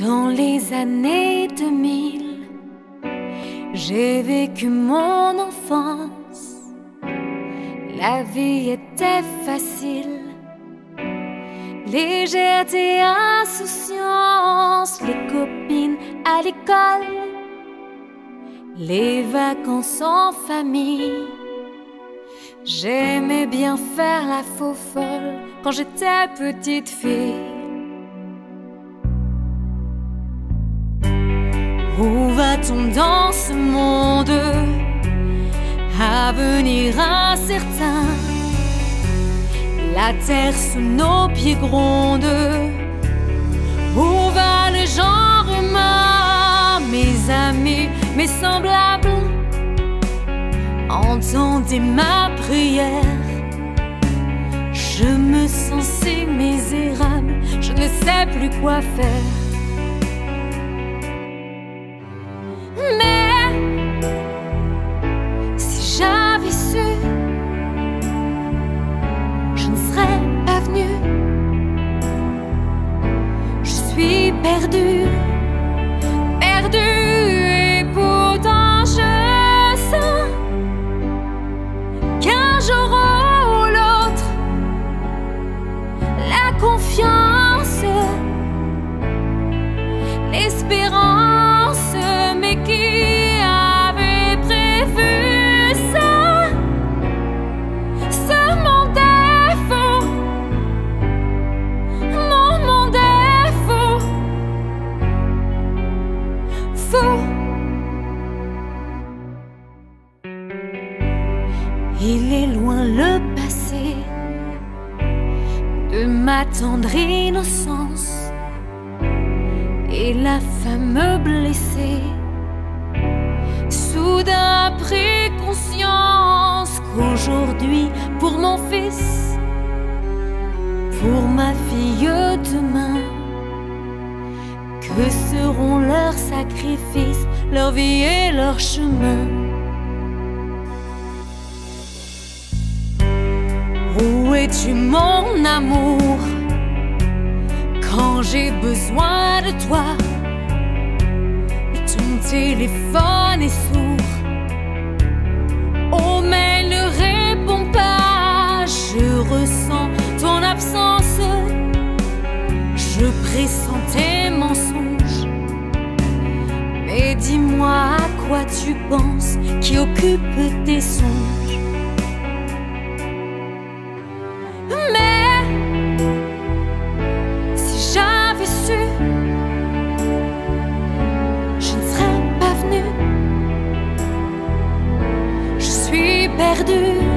Dans les années 2000, j'ai vécu mon enfance. La vie était facile, légèreté, insouciance, les copines à l'école, les vacances en famille. J'aimais bien faire la faux folle quand j'étais petite fille. Où va-t-on dans ce monde? Avenir incertain, la terre sous nos pieds gronde. Où va le genre humain? Mes amis, mes semblables, entendez ma prière. Je me sens si misérable, je ne sais plus quoi faire. Mais si j'avais su, je ne serais pas venue. Je suis perdue, perdue, et pourtant je sens qu'un jour ou l'autre, la confiance, l'espérance. Mais qui avait prévu ça? Ce monde est faux, mon monde est faux, faux. Il est loin le passé de ma tendre innocence et la femme blessée. Soudain pris conscience qu'aujourd'hui, pour mon fils, pour ma fille demain, que seront leurs sacrifices, leur vie et leur chemin? Où es-tu mon amour quand j'ai besoin de toi? Ton téléphone est sourd, oh mais ne réponds pas. Je ressens ton absence, je pressens tes mensonges. Mais dis-moi à quoi tu penses qui occupe tes songes? Mais si j'avais su, je suis perdue.